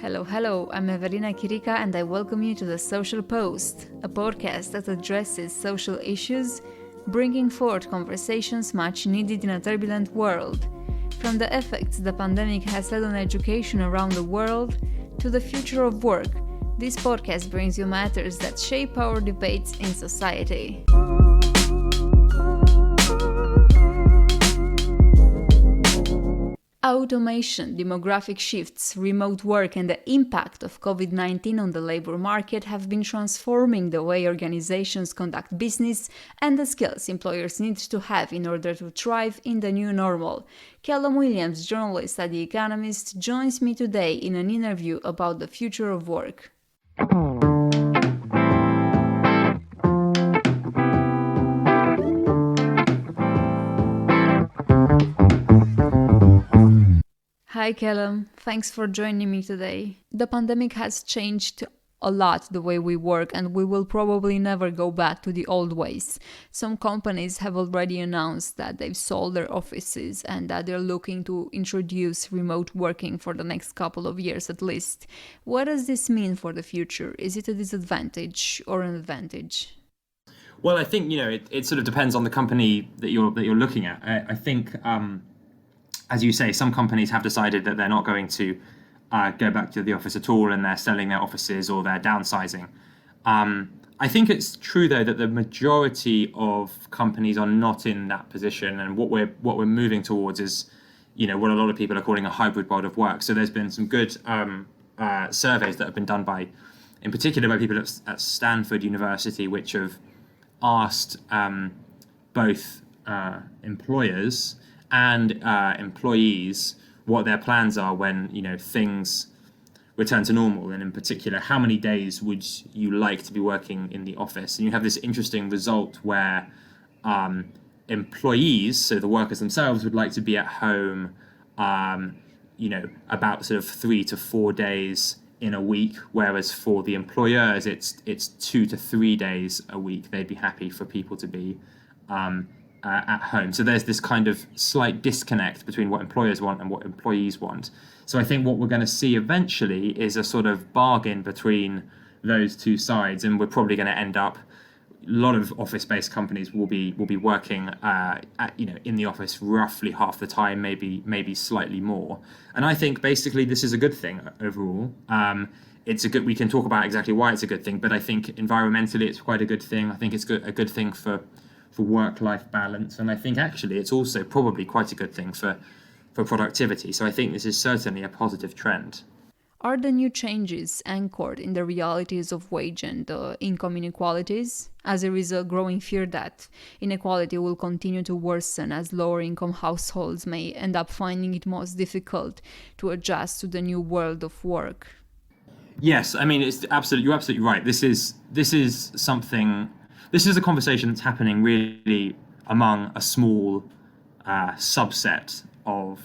Hello, I'm Evelina Kirika and I welcome you to The Social Post, a podcast that addresses social issues, bringing forth conversations much needed in a turbulent world. From the effects the pandemic has had on education around the world to the future of work, this podcast brings you matters that shape our debates in society. Automation, demographic shifts, remote work, and the impact of COVID-19 on the labor market have been transforming the way organizations conduct business and the skills employers need to have in order to thrive in the new normal. Callum Williams, journalist at The Economist, joins me today in an interview about the future of work. Hi Callum, thanks for joining me today. The pandemic has changed a lot the way we work and we will probably never go back to the old ways. Some companies have already announced that they've sold their offices and that they're looking to introduce remote working for the next couple of years at least. What does this mean for the future? Is it a disadvantage or an advantage? Well, I think, it sort of depends on the company that you're looking at. I think as you say, some companies have decided that they're not going to go back to the office at all, and they're selling their offices or they're downsizing. I think it's true, though, that the majority of companies are not in that position, and what we're moving towards is, what a lot of people are calling a hybrid world of work. So there's been some good surveys that have been done in particular by people at Stanford University, which have asked both employers and employees what their plans are when things return to normal, and in particular how many days would you like to be working in the office. And you have this interesting result where employees, so the workers themselves, would like to be at home about sort of 3 to 4 days in a week, whereas for the employers it's 2 to 3 days a week they'd be happy for people to be at home. So there's this kind of slight disconnect between what employers want and what employees want. So I think what we're going to see eventually is a sort of bargain between those two sides, and we're probably going to end up, a lot of office-based companies will be working in the office roughly half the time, maybe slightly more. And I think basically this is a good thing overall. We can talk about exactly why it's a good thing, but I think environmentally it's quite a good thing. I think it's a good thing for work-life balance, and I think actually it's also probably quite a good thing for productivity. So I think this is certainly a positive trend. Are the new changes anchored in the realities of wage and income inequalities? As there is a growing fear that inequality will continue to worsen as lower-income households may end up finding it most difficult to adjust to the new world of work. Yes, I mean you're absolutely right. This is something. This is a conversation that's happening really among a small subset of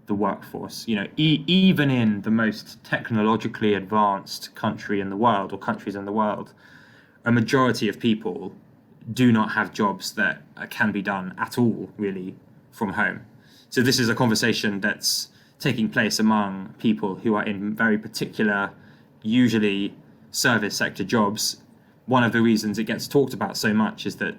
the workforce. Even in the most technologically advanced country in the world, or countries in the world, a majority of people do not have jobs that can be done at all, really, from home. So this is a conversation that's taking place among people who are in very particular, usually service sector jobs. One of the reasons it gets talked about so much is that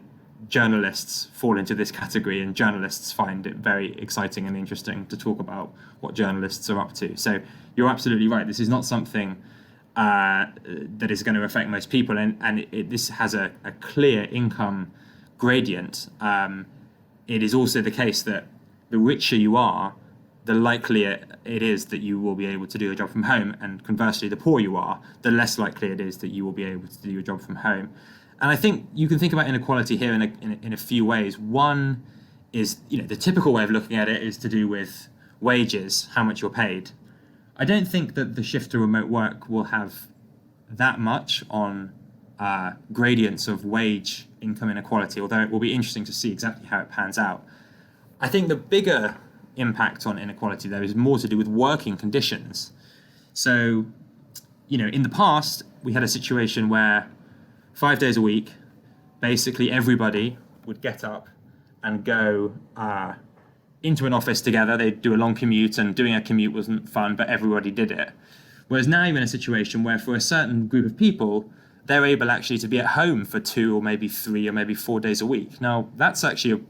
journalists fall into this category, and journalists find it very exciting and interesting to talk about what journalists are up to. So you're absolutely right. This is not something that is going to affect most people, and this has a clear income gradient. It is also the case that the richer you are, the likelier it is that you will be able to do a job from home, and conversely, the poorer you are, the less likely it is that you will be able to do your job from home. And I think you can think about inequality here in a few ways. One is, the typical way of looking at it is to do with wages, how much you're paid. I don't think that the shift to remote work will have that much on gradients of wage income inequality, although it will be interesting to see exactly how it pans out. I think the bigger impact on inequality there is more to do with working conditions. So, in the past, we had a situation where 5 days a week, basically everybody would get up and go into an office together. They'd do a long commute, and doing a commute wasn't fun, but everybody did it. Whereas now you're in a situation where for a certain group of people, they're able actually to be at home for 2 or maybe 3 or maybe 4 days a week. Now, that's actually,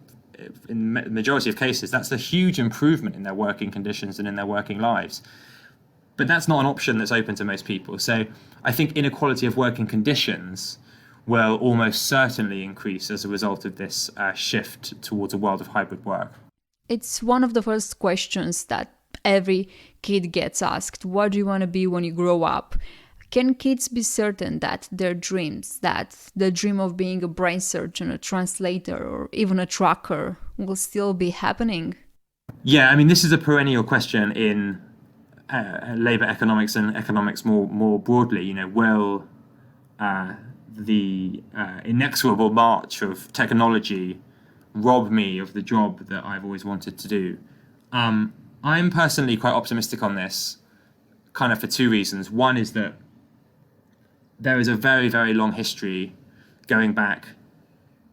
in the majority of cases, that's a huge improvement in their working conditions and in their working lives. But that's not an option that's open to most people. So I think inequality of working conditions will almost certainly increase as a result of this shift towards a world of hybrid work. It's one of the first questions that every kid gets asked. What do you want to be when you grow up? Can kids be certain that their dreams, that the dream of being a brain surgeon, a translator, or even a trucker will still be happening? Yeah, I mean, this is a perennial question in labor economics and economics more broadly. Will the inexorable march of technology rob me of the job that I've always wanted to do? I'm personally quite optimistic on this, kind of for 2 reasons. One is that there is a very, very long history going back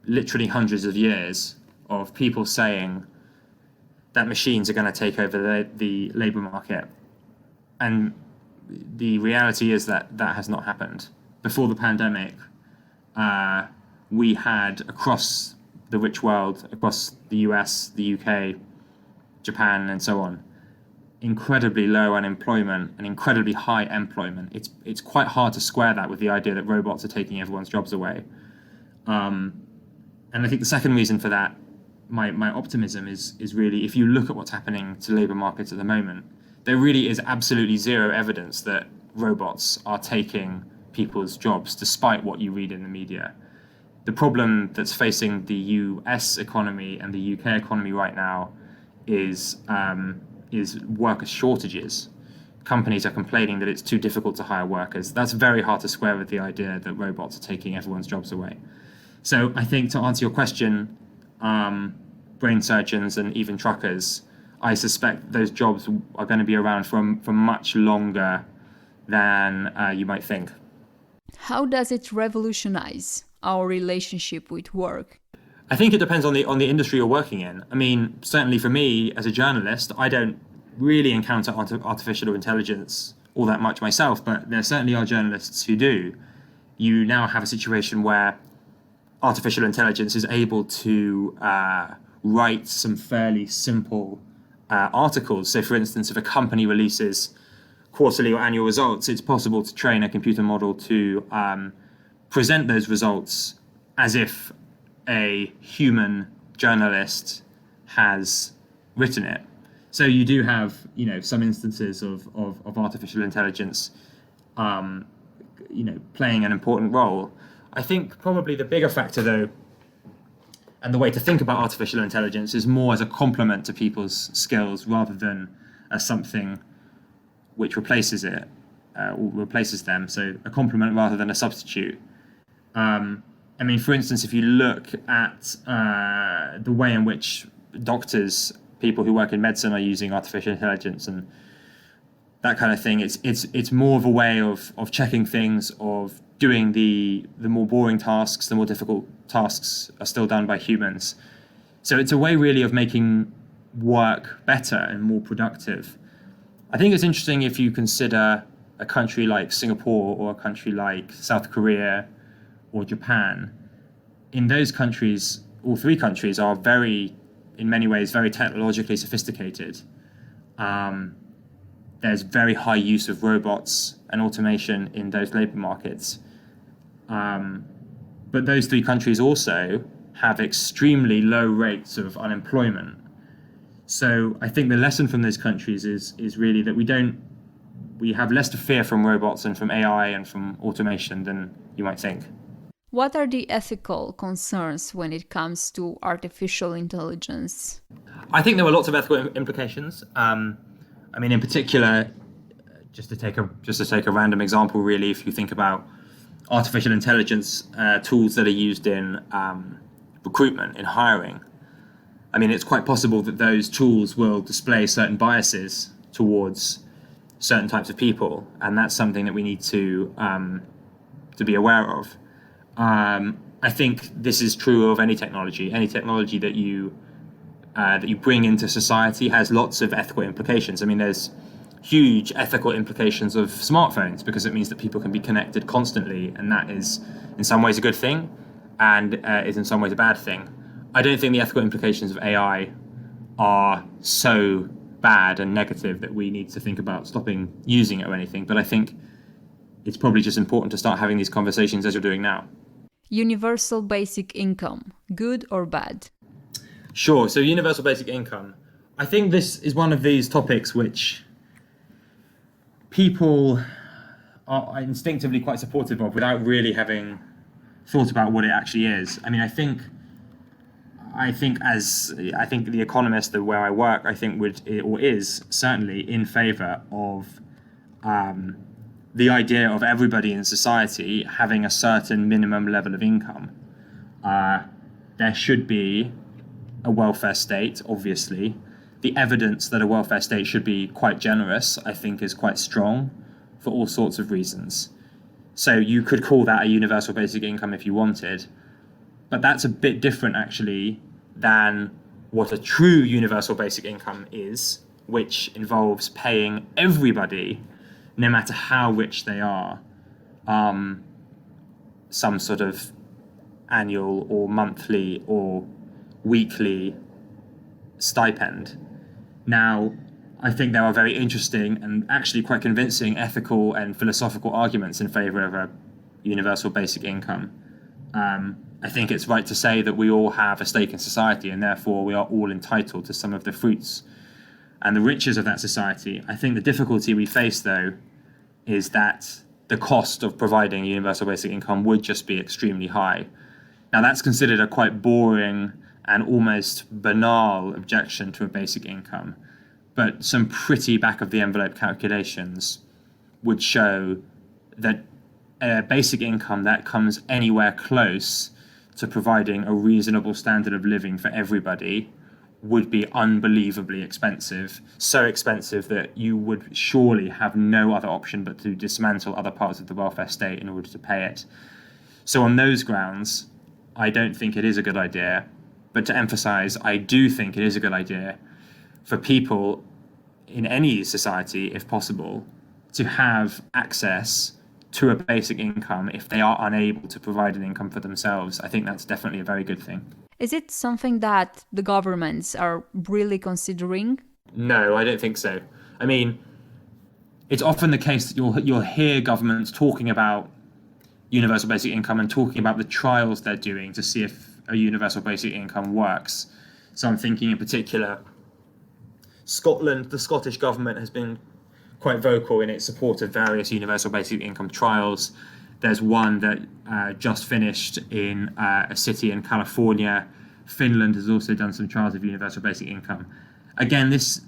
literally hundreds of years of people saying that machines are going to take over the labor market. And the reality is that that has not happened. Before the pandemic, we had across the rich world, across the US, the UK, Japan, and so on, incredibly low unemployment and incredibly high employment. It's quite hard to square that with the idea that robots are taking everyone's jobs away. And I think the second reason for that, my optimism is really, if you look at what's happening to labour markets at the moment, there really is absolutely zero evidence that robots are taking people's jobs, despite what you read in the media. The problem that's facing the US economy and the UK economy right now is worker shortages. Companies are complaining that it's too difficult to hire workers. That's very hard to square with the idea that robots are taking everyone's jobs away. So I think, to answer your question, brain surgeons and even truckers, I suspect those jobs are going to be around for much longer than you might think. How does it revolutionize our relationship with work? I think it depends on the industry you're working in. I mean, certainly for me as a journalist, I don't really encounter artificial intelligence all that much myself, but there certainly are journalists who do. You now have a situation where artificial intelligence is able to write some fairly simple articles. So, for instance, if a company releases quarterly or annual results, it's possible to train a computer model to present those results as if a human journalist has written it. So you do have, some instances of artificial intelligence, playing an important role. I think probably the bigger factor, though, and the way to think about artificial intelligence is more as a complement to people's skills rather than as something which replaces it or replaces them. So a complement rather than a substitute. I mean, for instance, if you look at the way in which doctors, people who work in medicine, are using artificial intelligence and that kind of thing, it's more of a way of checking things, of doing the more boring tasks. The more difficult tasks are still done by humans. So it's a way really of making work better and more productive. I think it's interesting if you consider a country like Singapore or a country like South Korea or Japan. In those countries, all 3 countries are in many ways, very technologically sophisticated. There's very high use of robots and automation in those labor markets. But those 3 countries also have extremely low rates of unemployment. So I think the lesson from those countries is really that we have less to fear from robots and from AI and from automation than you might think. What are the ethical concerns when it comes to artificial intelligence? I think there were lots of ethical implications. I mean, in particular, just to take a random example, really, if you think about artificial intelligence tools that are used in recruitment, in hiring, I mean, it's quite possible that those tools will display certain biases towards certain types of people, and that's something that we need to be aware of. I think this is true of any technology that you that you bring into society has lots of ethical implications. I mean, there's huge ethical implications of smartphones because it means that people can be connected constantly, and that is in some ways a good thing and is in some ways a bad thing. I don't think the ethical implications of AI are so bad and negative that we need to think about stopping using it or anything, but I think it's probably just important to start having these conversations as you're doing now. Universal basic income, good or bad? Sure, so universal basic income. I think this is one of these topics which people are instinctively quite supportive of without really having thought about what it actually is. I mean, I think the Economist, where I work, I think is certainly in favour of the idea of everybody in society having a certain minimum level of income. There should be a welfare state, obviously. The evidence that a welfare state should be quite generous, I think, is quite strong for all sorts of reasons. So you could call that a universal basic income if you wanted, but that's a bit different, actually, than what a true universal basic income is, which involves paying everybody, no matter how rich they are, some sort of annual or monthly or weekly stipend. Now, I think there are very interesting and actually quite convincing ethical and philosophical arguments in favor of a universal basic income. I think it's right to say that we all have a stake in society and therefore we are all entitled to some of the fruits and the riches of that society. I think the difficulty we face, though, is that the cost of providing a universal basic income would just be extremely high. Now, that's considered a quite boring and almost banal objection to a basic income, but some pretty back-of-the-envelope calculations would show that a basic income that comes anywhere close to providing a reasonable standard of living for everybody would be unbelievably expensive, so expensive that you would surely have no other option but to dismantle other parts of the welfare state in order to pay it. So on those grounds, I don't think it is a good idea. But to emphasize, I do think it is a good idea for people in any society, if possible, to have access to a basic income if they are unable to provide an income for themselves. I think that's definitely a very good thing. Is it something that the governments are really considering? No, I don't think so. I mean, it's often the case that you'll hear governments talking about universal basic income and talking about the trials they're doing to see if a universal basic income works. So I'm thinking in particular, Scotland, the Scottish government has been quite vocal in its support of various universal basic income trials. There's one that just finished in a city in California. Finland has also done some trials of universal basic income. Again, it's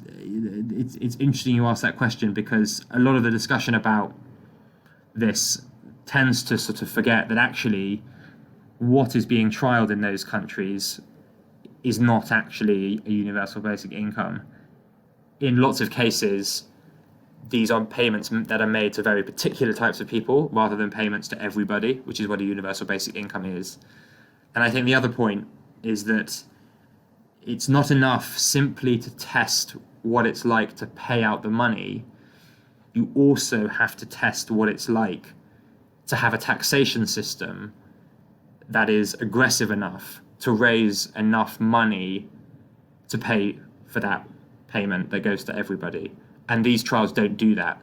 interesting you ask that question because a lot of the discussion about this tends to sort of forget that actually what is being trialed in those countries is not actually a universal basic income. In lots of cases, these are payments that are made to very particular types of people rather than payments to everybody, which is what a universal basic income is. And I think the other point is that it's not enough simply to test what it's like to pay out the money. You also have to test what it's like to have a taxation system that is aggressive enough to raise enough money to pay for that payment that goes to everybody. And these trials don't do that.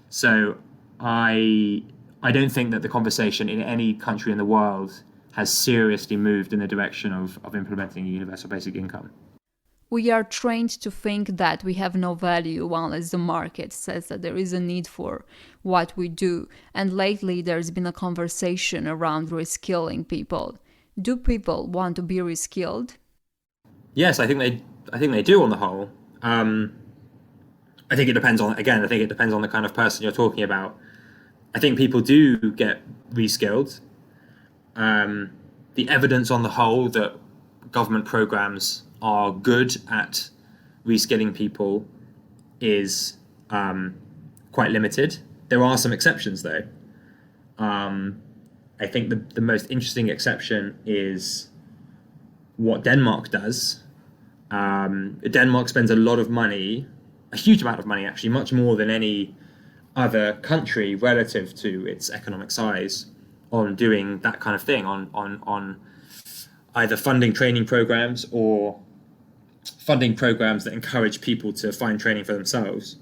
So I don't think that the conversation in any country in the world has seriously moved in the direction of implementing a universal basic income. We are trained to think that we have no value unless the market says that there is a need for what we do. And lately there's been a conversation around reskilling people. Do people want to be reskilled? Yes, I think they do on the whole. I think it depends on the kind of person you're talking about. I think people do get reskilled. The evidence on the whole that government programs are good at reskilling people is quite limited. There are some exceptions, though. I think the most interesting exception is what Denmark does, Denmark spends a lot of money, a huge amount of money actually, much more than any other country relative to its economic size, on doing that kind of thing, on either funding training programs or funding programs that encourage people to find training for themselves.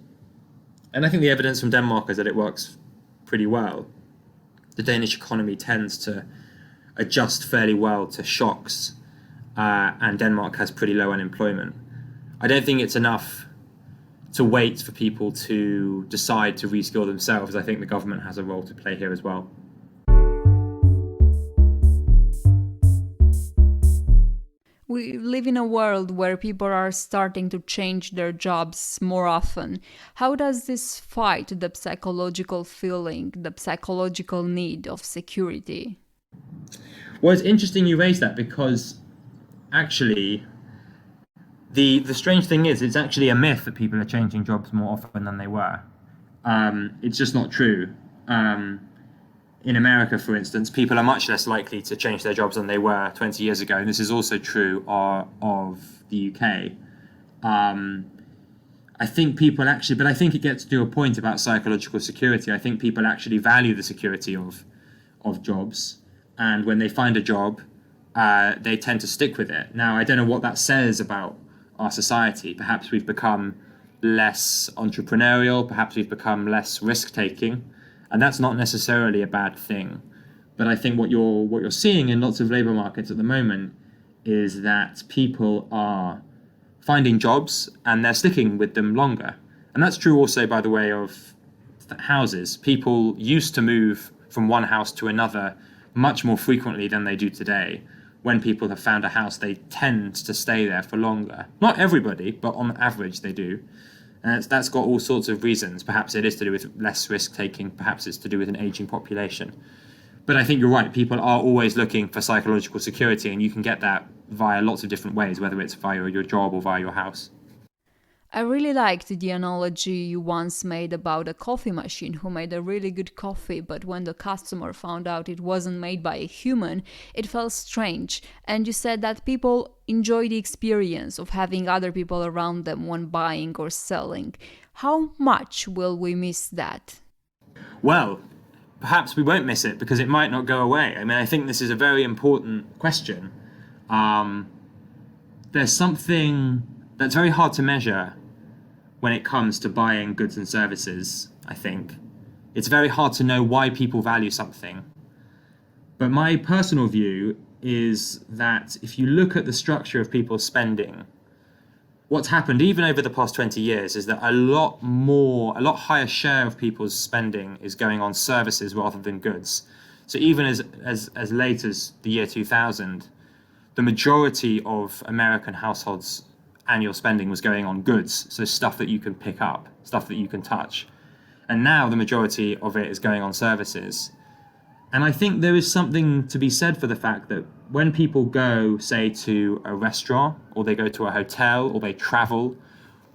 And I think the evidence from Denmark is that it works pretty well. The Danish economy tends to adjust fairly well to shocks, and Denmark has pretty low unemployment. I don't think it's enough to wait for people to decide to reskill themselves. I think the government has a role to play here as well. We live in a world where people are starting to change their jobs more often. How does this fight the psychological feeling, the psychological need of security? Well, it's interesting you raise that, because actually the strange thing is it's actually a myth that people are changing jobs more often than they were. It's just not true. In America, for instance, people are much less likely to change their jobs than they were 20 years ago. And this is also true of the UK. I think people actually, but I think it gets to a point about psychological security. I think people actually value the security of jobs. And when they find a job, they tend to stick with it. Now, I don't know what that says about our society. Perhaps we've become less entrepreneurial. Perhaps we've become less risk-taking. And that's not necessarily a bad thing. But I think what you're seeing in lots of labour markets at the moment is that people are finding jobs and they're sticking with them longer. And that's true also, by the way, of houses. People used to move from one house to another much more frequently than they do today. When people have found a house, they tend to stay there for longer. Not everybody, but on average they do. And that's got all sorts of reasons. Perhaps it is to do with less risk-taking. Perhaps it's to do with an aging population. But I think you're right. People are always looking for psychological security, and you can get that via lots of different ways, whether it's via your job or via your house. I really liked the analogy you once made about a coffee machine who made a really good coffee, but when the customer found out it wasn't made by a human, it felt strange. And you said that people enjoy the experience of having other people around them when buying or selling. How much will we miss that? Well, perhaps we won't miss it because it might not go away. I mean, I think this is a very important question. There's something that's very hard to measure when it comes to buying goods and services, I think. It's very hard to know why people value something. But my personal view is that if you look at the structure of people's spending, what's happened even over the past 20 years is that a lot higher share of people's spending is going on services rather than goods. So even as late as the year 2000, the majority of American households' annual spending was going on goods, so stuff that you can pick up, stuff that you can touch. And now the majority of it is going on services. And I think there is something to be said for the fact that when people go, say, to a restaurant, or they go to a hotel, or they travel,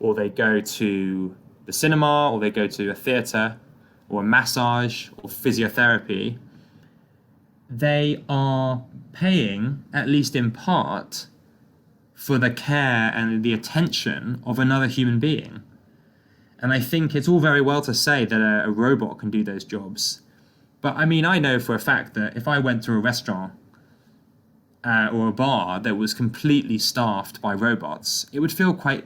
or they go to the cinema, or they go to a theatre, or a massage, or physiotherapy, they are paying, at least in part, for the care and the attention of another human being. And I think it's all very well to say that a robot can do those jobs. But I mean, I know for a fact that if I went to a restaurant or a bar that was completely staffed by robots, it would feel quite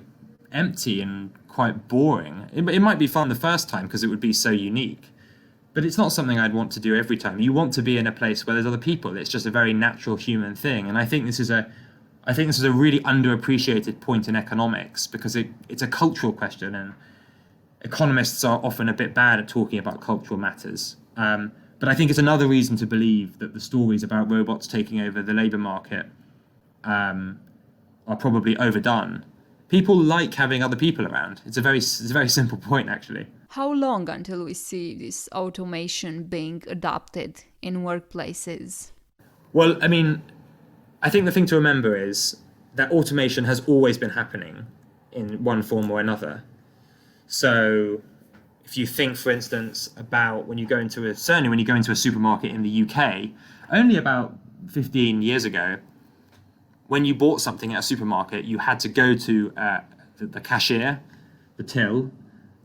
empty and quite boring. It might be fun the first time because it would be so unique. But it's not something I'd want to do every time. You want to be in a place where there's other people. It's just a very natural human thing. And I think this is a really underappreciated point in economics because it's a cultural question, and economists are often a bit bad at talking about cultural matters. But I think it's another reason to believe that the stories about robots taking over the labour market are probably overdone. People like having other people around. It's a very simple point, actually. How long until we see this automation being adopted in workplaces? Well, I mean, I think the thing to remember is that automation has always been happening in one form or another. So if you think, for instance, about when you go into a supermarket in the UK, only about 15 years ago, when you bought something at a supermarket, you had to go to the cashier, the till,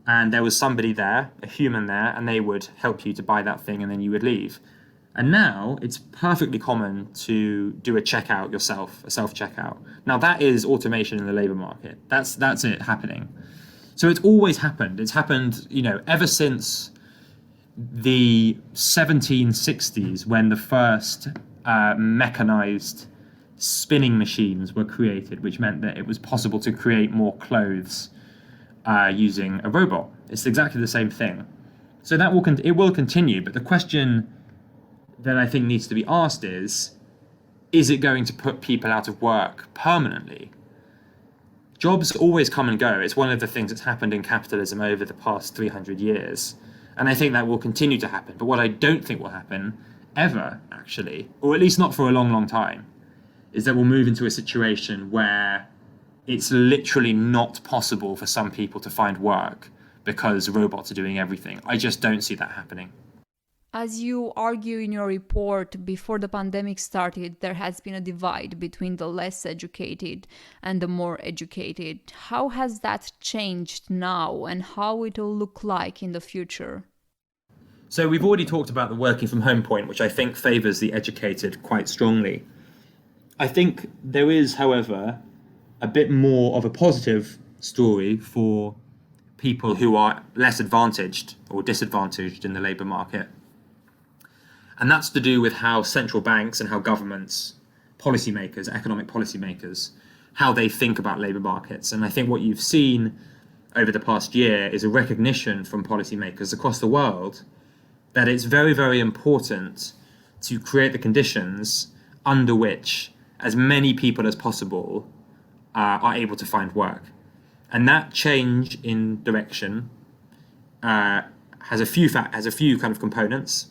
and there was somebody there, a human there, and they would help you to buy that thing, and then you would leave. And now it's perfectly common to do a checkout yourself, a self-checkout. Now that is automation in the labor market. That's it happening. So it's always happened. It's happened, ever since the 1760s, when the first mechanized spinning machines were created, which meant that it was possible to create more clothes using a robot. It's exactly the same thing. So that it will continue. But the question that I think needs to be asked is it going to put people out of work permanently? Jobs always come and go. It's one of the things that's happened in capitalism over the past 300 years. And I think that will continue to happen. But what I don't think will happen ever, actually, or at least not for a long, long time, is that we'll move into a situation where it's literally not possible for some people to find work because robots are doing everything. I just don't see that happening. As you argue in your report, before the pandemic started, there has been a divide between the less educated and the more educated. How has that changed now, and how it will look like in the future? So we've already talked about the working from home point, which I think favours the educated quite strongly. I think there is, however, a bit more of a positive story for people who are less advantaged or disadvantaged in the labour market. And that's to do with how central banks and how governments, policymakers, economic policymakers, how they think about labour markets. And I think what you've seen over the past year is a recognition from policymakers across the world that it's very, very important to create the conditions under which as many people as possible are able to find work. And that change in direction has a few kind of components.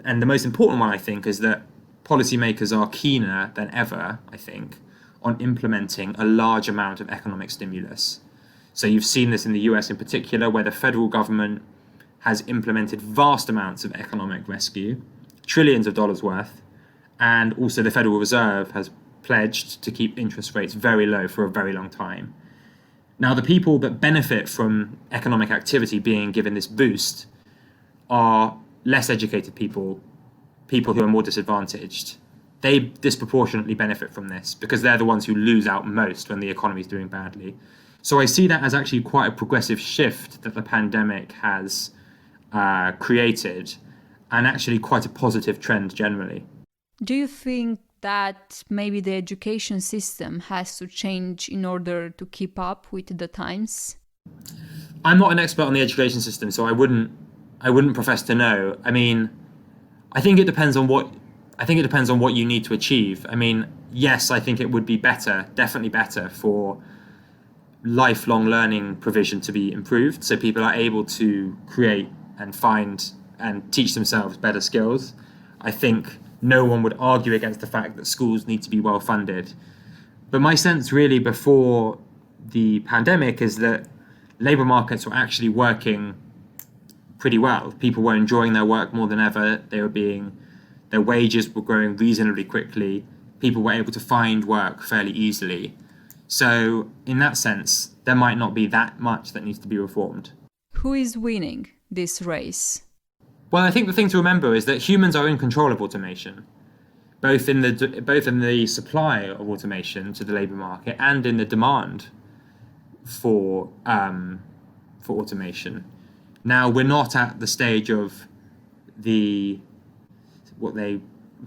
And the most important one, I think, is that policymakers are keener than ever, I think, on implementing a large amount of economic stimulus. So you've seen this in the US in particular, where the federal government has implemented vast amounts of economic rescue, trillions of dollars worth, and also the Federal Reserve has pledged to keep interest rates very low for a very long time. Now, the people that benefit from economic activity being given this boost are less educated people who are more disadvantaged. They disproportionately benefit from this because they're the ones who lose out most when the economy is doing badly. So I see that as actually quite a progressive shift that the pandemic has created, and actually quite a positive trend generally. Do you think that maybe the education system has to change in order to keep up with the times? I'm not an expert on the education system, so I wouldn't profess to know. I mean, I think it depends on what you need to achieve. I mean, yes, I think it would be better, definitely better, for lifelong learning provision to be improved, so people are able to create and find and teach themselves better skills. I think no one would argue against the fact that schools need to be well funded. But my sense really before the pandemic is that labour markets were actually working pretty well. People were enjoying their work more than ever. Their wages were growing reasonably quickly. People were able to find work fairly easily. So in that sense, there might not be that much that needs to be reformed. Who is winning this race? Well, I think the thing to remember is that humans are in control of automation, both in the supply of automation to the labour market and in the demand for automation. Now, we're not at the stage of what they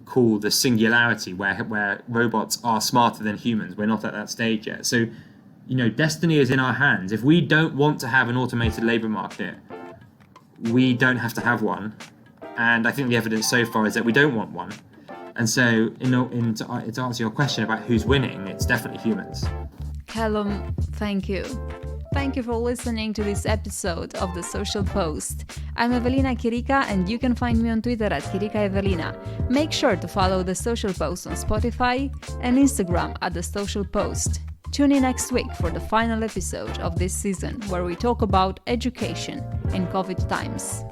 call the singularity, where robots are smarter than humans. We're not at that stage yet. So, destiny is in our hands. If we don't want to have an automated labour market, we don't have to have one. And I think the evidence so far is that we don't want one. And so, to answer your question about who's winning, it's definitely humans. Callum, thank you. Thank you for listening to this episode of The Social Post. I'm Evelina Chirica, and you can find me on Twitter at Chirica Evelina. Make sure to follow The Social Post on Spotify and Instagram at The Social Post. Tune in next week for the final episode of this season, where we talk about education in COVID times.